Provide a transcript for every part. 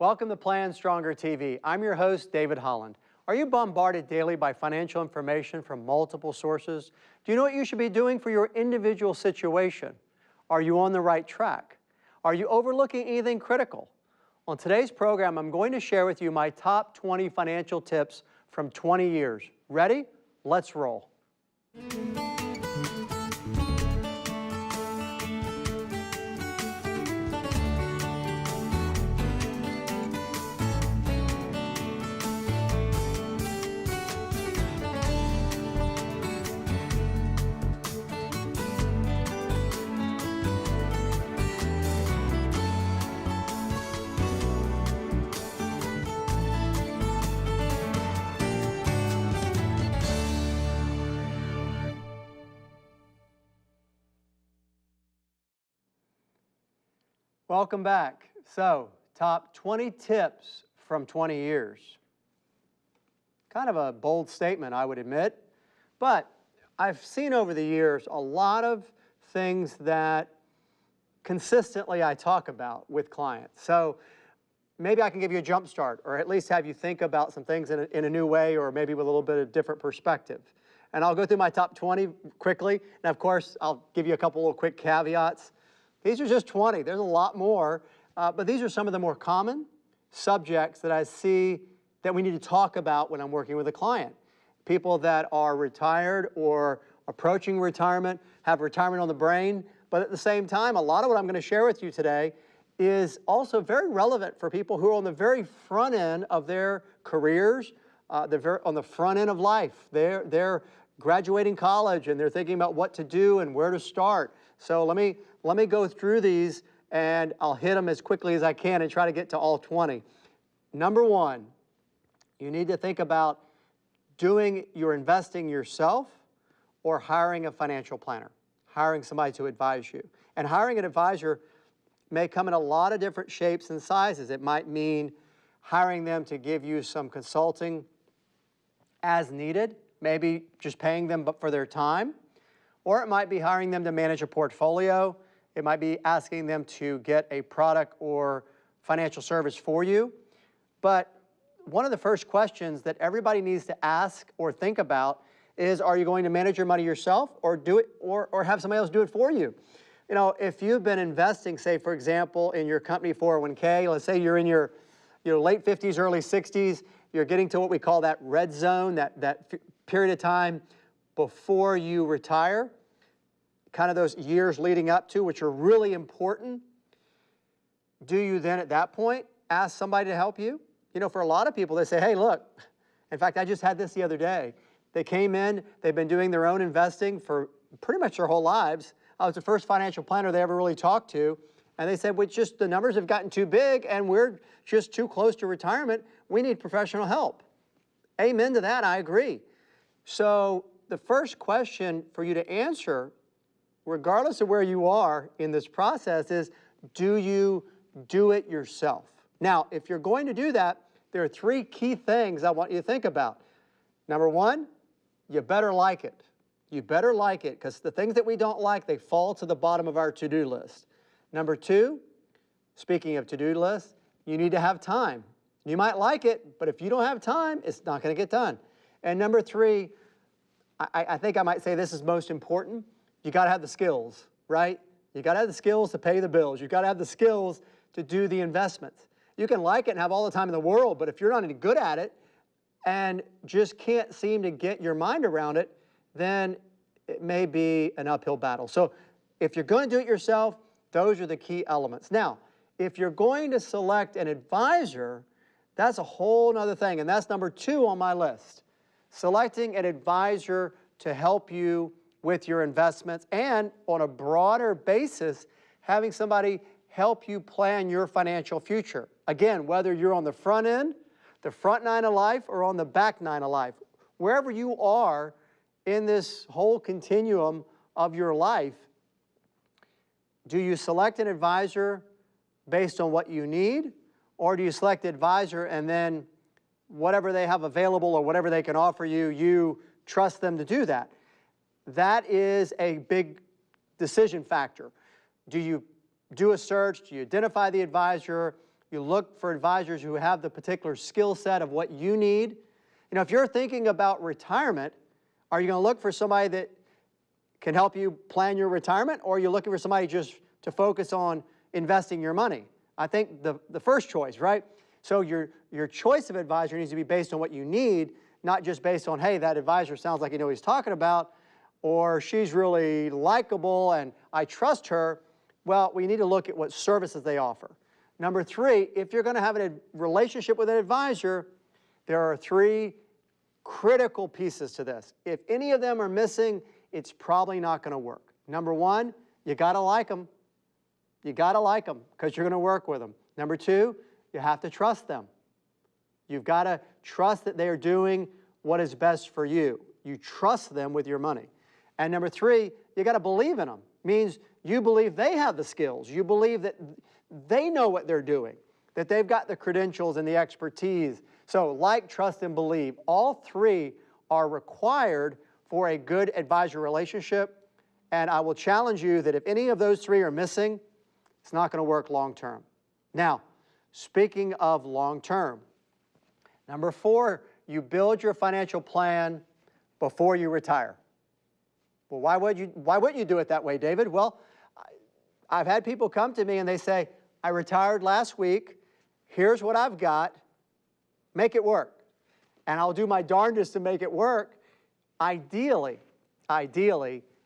Welcome to PlanStrongerTV. I'm your host, David Holland. Are you bombarded daily by financial information from multiple sources? Do you know what you should be doing for your individual situation? Are you on the right track? Are you overlooking anything critical? On today's program, I'm going to share with you my top 20 financial tips from 20 years. Ready? Let's roll. Welcome back. So, top 20 tips from 20 years. Kind of a bold statement, I would admit, but I've seen over the years a lot of things that consistently I talk about with clients. So maybe I can give you a jump start, or at least have you think about some things in a new way, or maybe with a little bit of different perspective. And I'll go through my top 20 quickly. And of course, I'll give you a couple little quick caveats. These are just 20. There's a lot more, but these are some of the more common subjects that I see that we need to talk about when I'm working with a client. People that are retired or approaching retirement, have retirement on the brain, but at the same time, a lot of what I'm going to share with you today is also very relevant for people who are on the very front end of their careers, on the front end of life. They're graduating college and they're thinking about what to do and where to start. So let me go through these, and I'll hit them as quickly as I can and try to get to all 20. Number one, you need to think about doing your investing yourself or hiring a financial planner, hiring somebody to advise you. And hiring an advisor may come in a lot of different shapes and sizes. It might mean hiring them to give you some consulting as needed, maybe just paying them for their time, or it might be hiring them to manage a portfolio. It might be asking them to get a product or financial service for you. But one of the first questions that everybody needs to ask or think about is, are you going to manage your money yourself, or do it, or have somebody else do it for you? You know, if you've been investing, say, for example, in your company 401k, let's say you're in your late 50s, early 60s, you're getting to what we call that red zone, that period of time before you retire, kind of those years leading up to, which are really important. Do you then at that point ask somebody to help you? You know, for a lot of people, they say, hey, look, in fact, I just had this the other day. They came in, they've been doing their own investing for pretty much their whole lives. I was the first financial planner they ever really talked to, and they said, well, just the numbers have gotten too big and we're just too close to retirement. We need professional help. Amen to that, I agree. So the first question for you to answer, regardless of where you are in this process, is, do you do it yourself? Now, if you're going to do that, there are three key things I want you to think about. Number one, you better like it. You better like it, because the things that we don't like, they fall to the bottom of our to-do list. Number two, speaking of to-do lists, you need to have time. You might like it, but if you don't have time, it's not going to get done. And number three, I think I might say this is most important. You got to have the skills, right? You got to have the skills to pay the bills. You got to have the skills to do the investments. You can like it and have all the time in the world, but if you're not any good at it and just can't seem to get your mind around it, then it may be an uphill battle. So if you're going to do it yourself, those are the key elements. Now, if you're going to select an advisor, that's a whole other thing, and that's number two on my list. Selecting an advisor to help you with your investments, and on a broader basis, having somebody help you plan your financial future. Again, whether you're on the front end, the front nine of life, or on the back nine of life, wherever you are in this whole continuum of your life, do you select an advisor based on what you need, or do you select an advisor and then whatever they have available or whatever they can offer you, you trust them to do that? That is a big decision factor. Do you do a search? Do you identify the advisor? You look for advisors who have the particular skill set of what you need. You know, if you're thinking about retirement, are you going to look for somebody that can help you plan your retirement, or are you looking for somebody just to focus on investing your money? I think the first choice, right? So your choice of advisor needs to be based on what you need, not just based on, hey, that advisor sounds like you know what he's talking about, or she's really likable and I trust her. Well, we need to look at what services they offer. Number three, if you're going to have a relationship with an advisor, there are three critical pieces to this. If any of them are missing, it's probably not going to work. Number one, you got to like them. You got to like them because you're going to work with them. Number two, you have to trust them. You've got to trust that they are doing what is best for you. You trust them with your money. And number three, you got to believe in them. Means you believe they have the skills. You believe that they know what they're doing, that they've got the credentials and the expertise. So like, trust, and believe. All three are required for a good advisor relationship. And I will challenge you that if any of those three are missing, it's not going to work long term. Now, speaking of long term, number four, you build your financial plan before you retire. Well, why wouldn't you do it that way, David? Well, I've had people come to me and they say, I retired last week, here's what I've got, make it work. And I'll do my darndest to make it work. Ideally,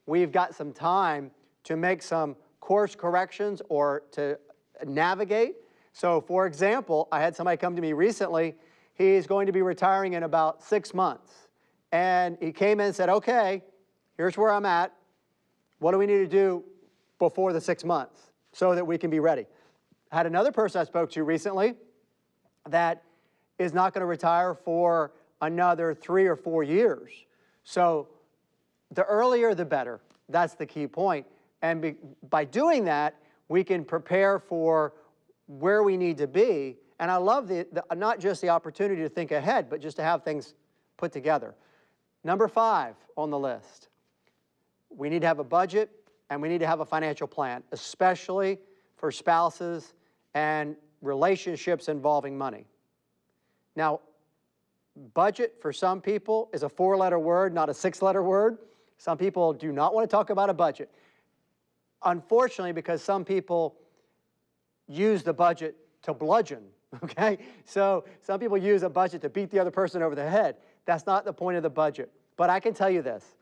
we've got some time to make some course corrections or to navigate. So for example, I had somebody come to me recently. He's going to be retiring in about 6 months. And he came in and said, okay, here's where I'm at. What do we need to do before the 6 months so that we can be ready? I had another person I spoke to recently that is not going to retire for another 3 or 4 years. So the earlier the better. That's the key point. And by doing that, we can prepare for where we need to be. And I love not just the opportunity to think ahead, but just to have things put together. Number 5 on the list. We need to have a budget and we need to have a financial plan, especially for spouses and relationships involving money. Now, budget for some people is a 4-letter word, not a 6-letter word. Some people do not want to talk about a budget. Unfortunately, because some people use the budget to bludgeon, okay? So some people use a budget to beat the other person over the head. That's not the point of the budget. But I can tell you this,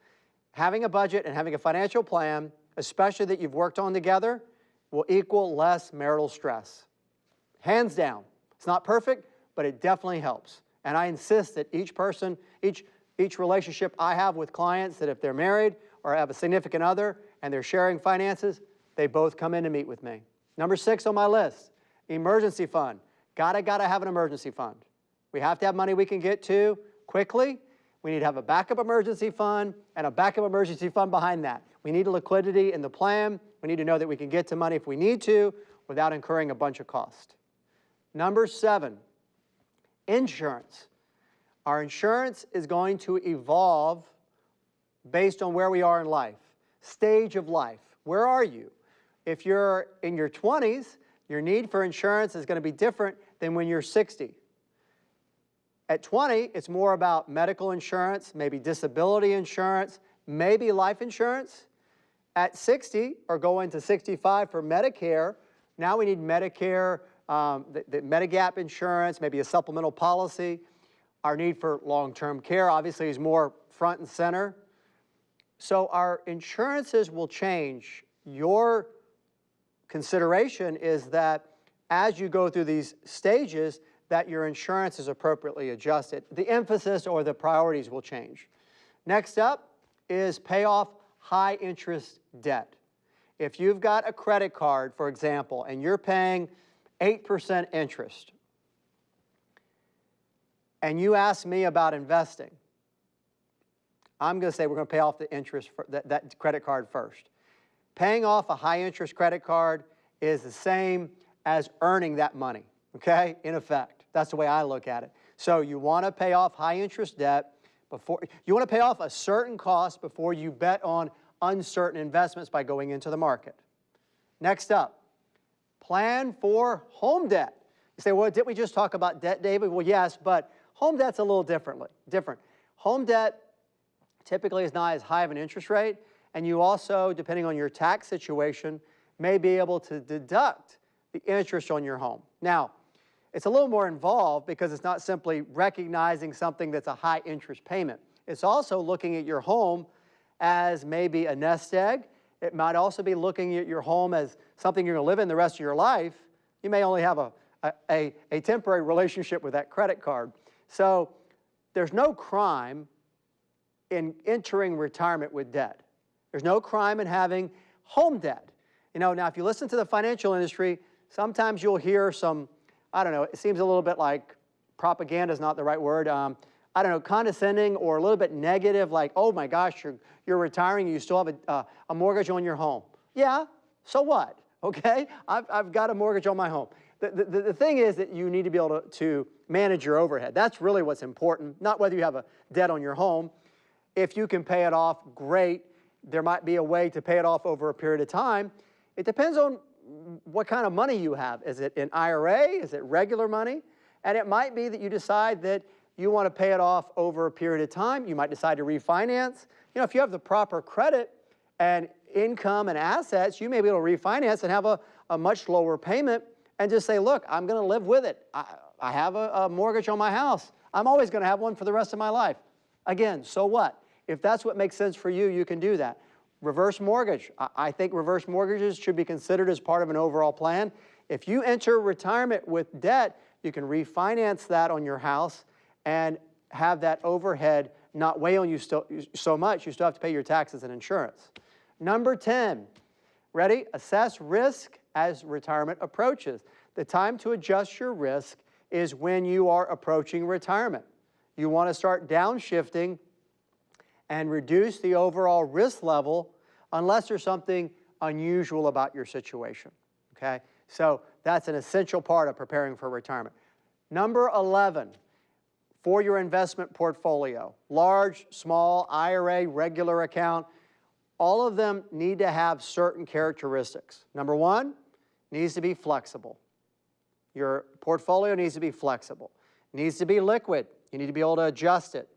having a budget and having a financial plan, especially that you've worked on together, will equal less marital stress. Hands down. It's not perfect, but it definitely helps. And I insist that each person, each relationship I have with clients, that if they're married or have a significant other and they're sharing finances, they both come in to meet with me. Number 6 on my list, emergency fund. Gotta have an emergency fund. We have to have money we can get to quickly. We need to have a backup emergency fund and a backup emergency fund behind that. We need a liquidity in the plan. We need to know that we can get to money if we need to without incurring a bunch of cost. Number 7, insurance. Our insurance is going to evolve based on where we are in life, stage of life. Where are you? If you're in your 20s, your need for insurance is going to be different than when you're 60. At 20, it's more about medical insurance, maybe disability insurance, maybe life insurance. At 60, or going to 65 for Medicare, now we need Medicare, the Medigap insurance, maybe a supplemental policy. Our need for long-term care, obviously, is more front and center. So our insurances will change. Your consideration is that as you go through these stages, that your insurance is appropriately adjusted. The emphasis or the priorities will change. Next up is pay off high-interest debt. If you've got a credit card, for example, and you're paying 8% interest, and you ask me about investing, I'm going to say we're going to pay off the interest for that credit card first. Paying off a high-interest credit card is the same as earning that money, okay, in effect. That's the way I look at it. So you want to pay off high-interest debt before, you want to pay off a certain cost before you bet on uncertain investments by going into the market. Next up, plan for home debt. You say, well, didn't we just talk about debt, David? Well, yes, but home debt's a little different. Home debt typically is not as high of an interest rate, and you also, depending on your tax situation, may be able to deduct the interest on your home. Now, it's a little more involved because it's not simply recognizing something that's a high interest payment. It's also looking at your home as maybe a nest egg. It might also be looking at your home as something you're going to live in the rest of your life. You may only have a temporary relationship with that credit card. So there's no crime in entering retirement with debt. There's no crime in having home debt. You know, now if you listen to the financial industry, sometimes you'll hear some, I don't know, it seems a little bit like propaganda is not the right word. I don't know, condescending or a little bit negative, like, oh my gosh, you're retiring and you still have a mortgage on your home. Yeah, so what? Okay, I've got a mortgage on my home. The thing is that you need to be able to manage your overhead. That's really what's important, not whether you have a debt on your home. If you can pay it off, great. There might be a way to pay it off over a period of time. It depends on what kind of money you have. Is it an IRA? Is it regular money? And it might be that you decide that you want to pay it off over a period of time. You might decide to refinance. You know, if you have the proper credit and income and assets, you may be able to refinance and have a much lower payment and just say, look, I'm going to live with it. I have a mortgage on my house. I'm always going to have one for the rest of my life. Again, so what? If that's what makes sense for you, you can do that. Reverse mortgage. I think reverse mortgages should be considered as part of an overall plan. If you enter retirement with debt, you can refinance that on your house and have that overhead not weigh on you so much. You still have to pay your taxes and insurance. Number 10, ready? Assess risk as retirement approaches. The time to adjust your risk is when you are approaching retirement. You want to start downshifting and reduce the overall risk level unless there's something unusual about your situation, okay? So that's an essential part of preparing for retirement. Number 11, for your investment portfolio, large, small, IRA, regular account, all of them need to have certain characteristics. Number 1, needs to be flexible. Your portfolio needs to be flexible. It needs to be liquid. You need to be able to adjust it.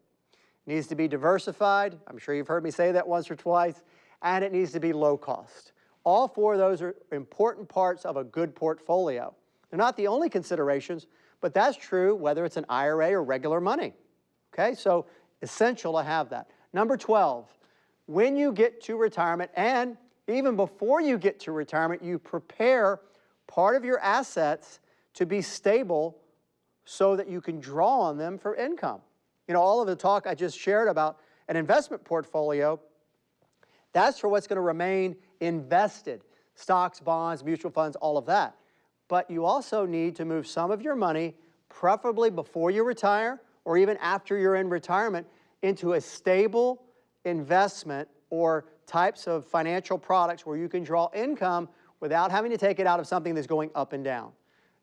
It needs to be diversified. I'm sure you've heard me say that once or twice. And it needs to be low cost. All 4 of those are important parts of a good portfolio. They're not the only considerations, but that's true whether it's an IRA or regular money. Okay, so essential to have that. Number 12, when you get to retirement, and even before you get to retirement, you prepare part of your assets to be stable so that you can draw on them for income. You know, all of the talk I just shared about an investment portfolio, that's for what's going to remain invested. Stocks, bonds, mutual funds, all of that. But you also need to move some of your money, preferably before you retire or even after you're in retirement, into a stable investment or types of financial products where you can draw income without having to take it out of something that's going up and down.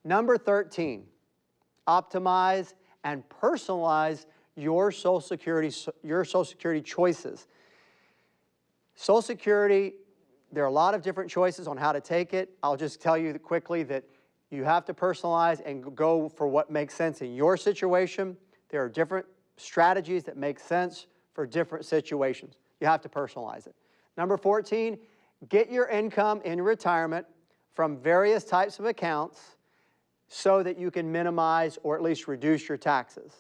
Number 13, optimize and personalize your Social Security choices. Social Security, there are a lot of different choices on how to take it. I'll just tell you quickly that you have to personalize and go for what makes sense in your situation. There are different strategies that make sense for different situations. You have to personalize it. Number 14, get your income in retirement from various types of accounts so that you can minimize or at least reduce your taxes.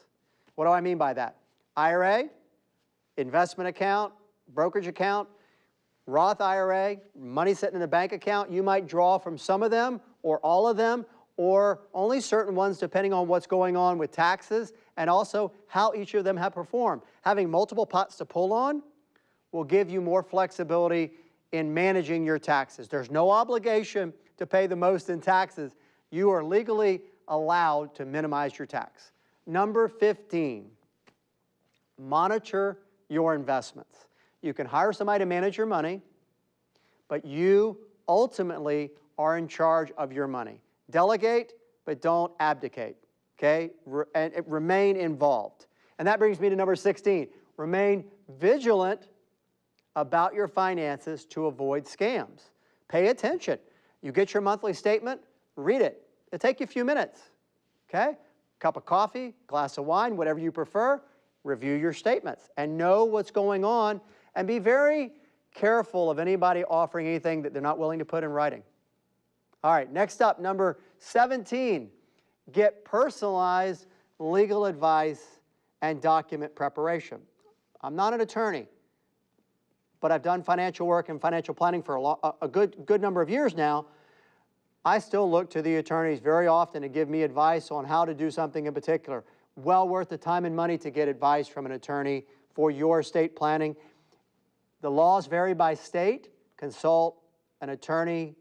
What do I mean by that? IRA, investment account, brokerage account, Roth IRA, money sitting in a bank account. You might draw from some of them or all of them or only certain ones depending on what's going on with taxes and also how each of them have performed. Having multiple pots to pull on will give you more flexibility in managing your taxes. There's no obligation to pay the most in taxes. You are legally allowed to minimize your tax. Number 15, monitor your investments. You can hire somebody to manage your money, but you ultimately are in charge of your money. Delegate, but don't abdicate, okay? And remain involved. And that brings me to number 16. Remain vigilant about your finances to avoid scams. Pay attention. You get your monthly statement, read it. It'll take you a few minutes. okay? Cup of coffee, glass of wine, whatever you prefer, review your statements and know what's going on, and be very careful of anybody offering anything that they're not willing to put in writing. All right, next up, number 17, get personalized legal advice and document preparation. I'm not an attorney, but I've done financial work and financial planning for a good number of years now. I still look to the attorneys very often to give me advice on how to do something in particular. Well worth the time and money to get advice from an attorney for your estate planning. The laws vary by state. Consult an attorney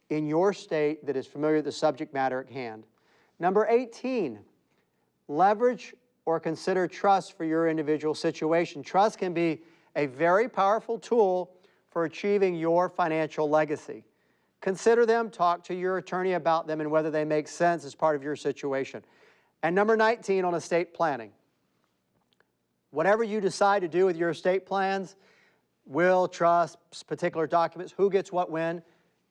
in your state that is familiar with the subject matter at hand. Number 18, leverage or consider trust for your individual situation. Trust can be a very powerful tool for achieving your financial legacy. Consider them, talk to your attorney about them and whether they make sense as part of your situation. And number 19 on estate planning. Whatever you decide to do with your estate plans, will, trust, particular documents, who gets what when,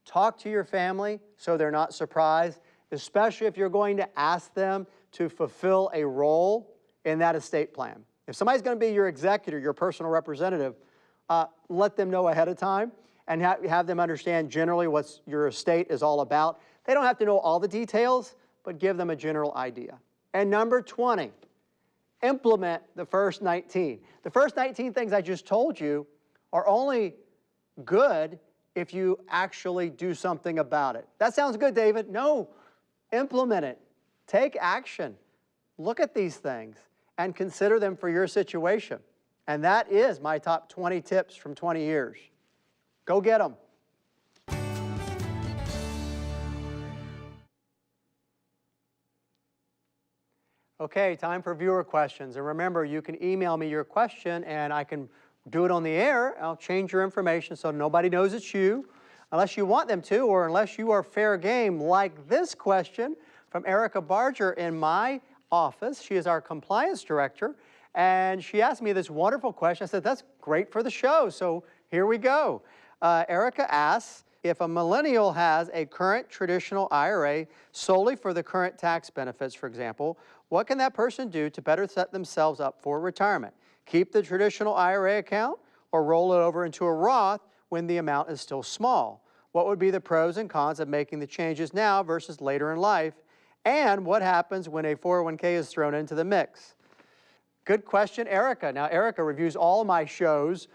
talk to your family so they're not surprised, especially if you're going to ask them to fulfill a role in that estate plan. If somebody's going to be your executor, your personal representative, let them know ahead of time and have them understand generally what your estate is all about. They don't have to know all the details, but give them a general idea. And number 20, implement the first 19. The first 19 things I just told you are only good if you actually do something about it. That sounds good, David. No, implement it. Take action. Look at these things and consider them for your situation. And that is my top 20 tips from 20 years. Go get them. Okay, time for viewer questions. And remember, you can email me your question and I can do it on the air. I'll change your information so nobody knows it's you, unless you want them to, or unless you are fair game, like this question from Erica Barger in my office. She is our compliance director, and she asked me this wonderful question. I said, that's great for the show, so here we go. Erica asks, if a millennial has a current traditional IRA solely for the current tax benefits, for example, what can that person do to better set themselves up for retirement? Keep the traditional IRA account or roll it over into a Roth when the amount is still small? What would be the pros and cons of making the changes now versus later in life? And what happens when a 401k is thrown into the mix? Good question, Erica. Now, Erica reviews all my shows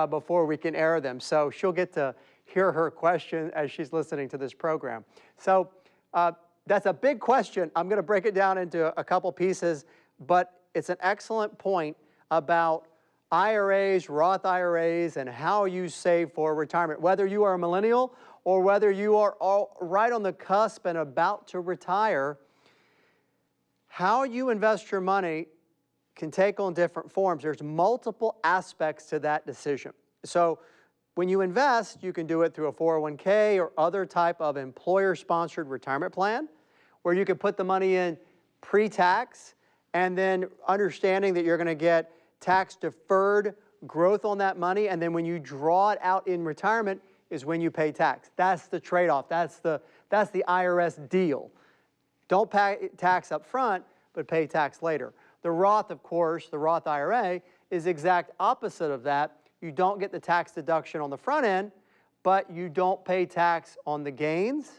before we can air them, so she'll get to hear her question as she's listening to this program. So that's a big question. I'm going to break it down into a couple pieces, but it's an excellent point about IRAs, Roth IRAs, and how you save for retirement. Whether you are a millennial or whether you are right on the cusp and about to retire, how you invest your money can take on different forms. There's multiple aspects to that decision. So when you invest, you can do it through a 401k or other type of employer-sponsored retirement plan, where you can put the money in pre-tax and then understanding that you're going to get tax-deferred growth on that money, and then when you draw it out in retirement is when you pay tax. That's the trade-off. That's the IRS deal. Don't pay tax up front, but pay tax later. The Roth, of course, the Roth IRA is the exact opposite of that. You don't get the tax deduction on the front end, but you don't pay tax on the gains,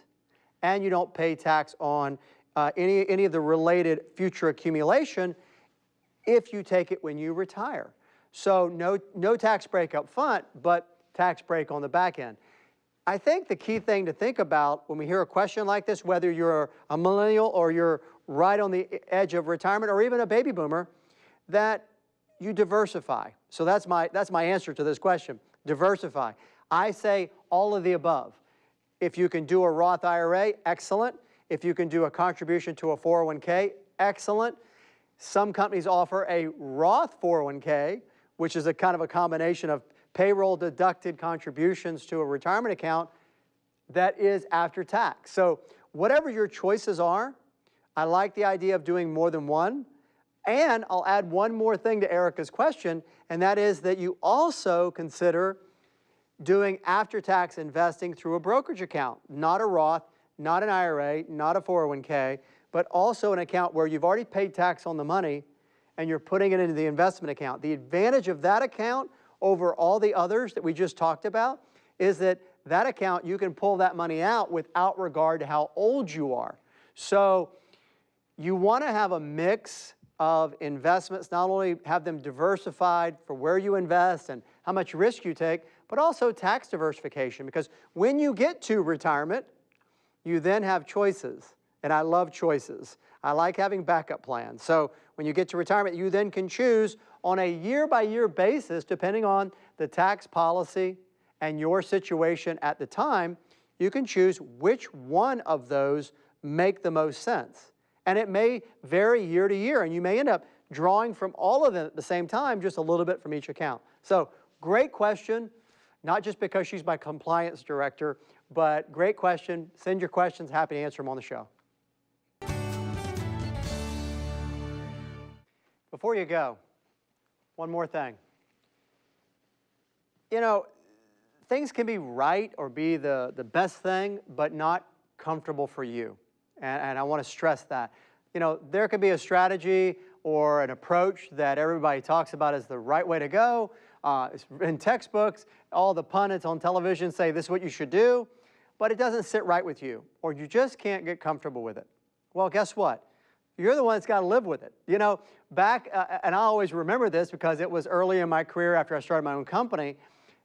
and you don't pay tax on any of the related future accumulation if you take it when you retire. So no tax break up front, but tax break on the back end. I think the key thing to think about when we hear a question like this, whether you're a millennial or you're right on the edge of retirement or even a baby boomer, that you diversify. So that's my answer to this question. Diversify. I say all of the above. If you can do a Roth IRA, excellent. If you can do a contribution to a 401k, excellent. Some companies offer a Roth 401k, which is a kind of a combination of payroll deducted contributions to a retirement account that is after tax. So whatever your choices are, I like the idea of doing more than one. And I'll add one more thing to Erica's question, and that is that you also consider doing after-tax investing through a brokerage account, not a Roth, not an IRA, not a 401k, but also an account where you've already paid tax on the money and you're putting it into the investment account. The advantage of that account over all the others that we just talked about is that that account, you can pull that money out without regard to how old you are. So you want to have a mix of investments, not only have them diversified for where you invest and how much risk you take, but also tax diversification, because when you get to retirement, you then have choices, and I love choices. I like having backup plans. So when you get to retirement, you then can choose on a year-by-year basis, depending on the tax policy and your situation at the time, you can choose which one of those make the most sense. And it may vary year to year, and you may end up drawing from all of them at the same time, just a little bit from each account. So great question, not just because she's my compliance director, but great question. Send your questions. Happy to answer them on the show. Before you go, one more thing. You know, things can be right or be the best thing, but not comfortable for you. And I want to stress that. You know, there could be a strategy or an approach that everybody talks about as the right way to go. In textbooks, all the pundits on television say this is what you should do, but it doesn't sit right with you, or you just can't get comfortable with it. Well, guess what? You're the one that's got to live with it. You know, back, and I always remember this because it was early in my career after I started my own company.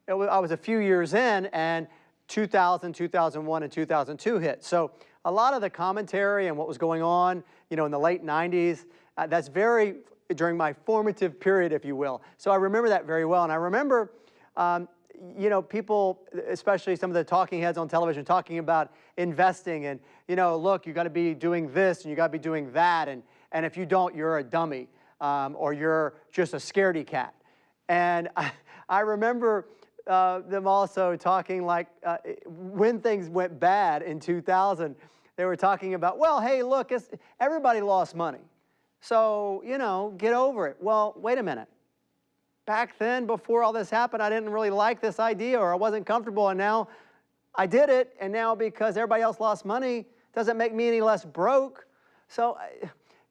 I was a few years in, and 2000, 2001, and 2002 hit. So a lot of the commentary and what was going on, you know, in the late 90s, that's very, during my formative period, if you will. So I remember that very well. And I remember, you know, people, especially some of the talking heads on television, talking about investing and, you know, look, you got to be doing this and you got to be doing that. And if you don't, you're a dummy or you're just a scaredy cat. And I remember them also talking like when things went bad in 2000, they were talking about, well, hey, look, everybody lost money. So, you know, get over it. Well, wait a minute. Back then, before all this happened, I didn't really like this idea or I wasn't comfortable, and now I did it, and now because everybody else lost money doesn't make me any less broke. So,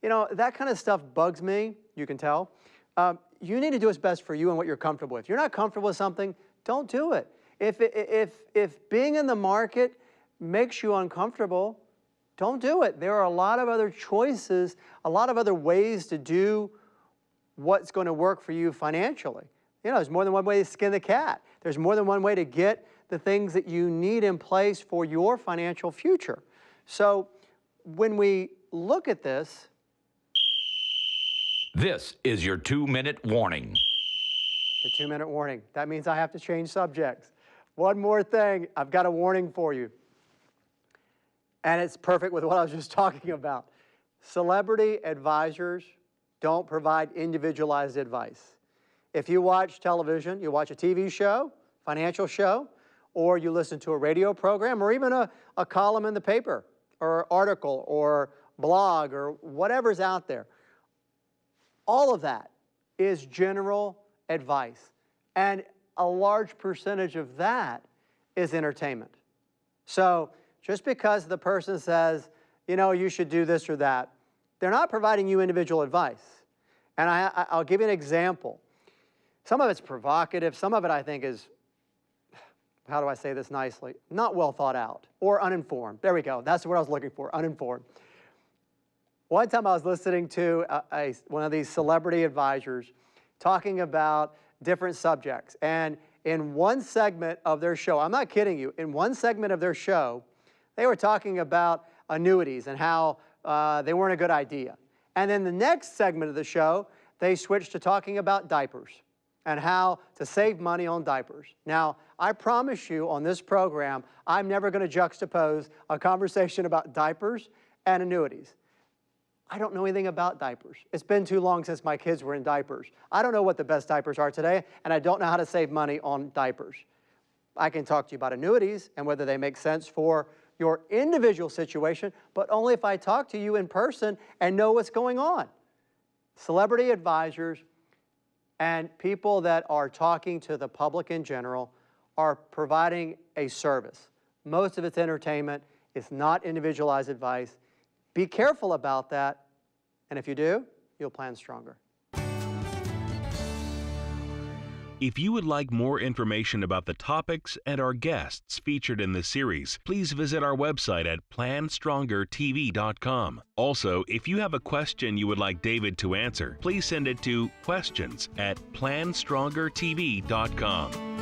you know, that kind of stuff bugs me, you can tell. You need to do what's best for you and what you're comfortable with. If you're not comfortable with something, don't do it. If being in the market makes you uncomfortable, don't do it. There are a lot of other choices, a lot of other ways to do what's going to work for you financially. You know, there's more than one way to skin the cat. There's more than one way to get the things that you need in place for your financial future. So when we look at this, this is your 2-minute warning. The 2-minute warning. That means I have to change subjects. One more thing, I've got a warning for you. And it's perfect with what I was just talking about. Celebrity advisors don't provide individualized advice. If you watch television, you watch a TV show, financial show, or you listen to a radio program, or even a column in the paper, or article, or blog, or whatever's out there, all of that is general advice. And a large percentage of that is entertainment. So just because the person says, you know, you should do this or that, they're not providing you individual advice. And I'll give you an example. Some of it's provocative. Some of it I think is, how do I say this nicely, not well thought out or uninformed. There we go. That's what I was looking for, uninformed. One time I was listening to one of these celebrity advisors talking about different subjects. And in one segment of their show, I'm not kidding you, in one segment of their show, they were talking about annuities and how they weren't a good idea. And then the next segment of the show, they switched to talking about diapers and how to save money on diapers. Now, I promise you on this program, I'm never going to juxtapose a conversation about diapers and annuities. I don't know anything about diapers. It's been too long since my kids were in diapers. I don't know what the best diapers are today, and I don't know how to save money on diapers. I can talk to you about annuities and whether they make sense for your individual situation, but only if I talk to you in person and know what's going on. Celebrity advisors and people that are talking to the public in general are providing a service. Most of it's entertainment. It's not individualized advice. Be careful about that, and if you do, you'll plan stronger. If you would like more information about the topics and our guests featured in this series, please visit our website at PlanStrongerTV.com. Also, if you have a question you would like David to answer, please send it to questions@PlanStrongerTV.com.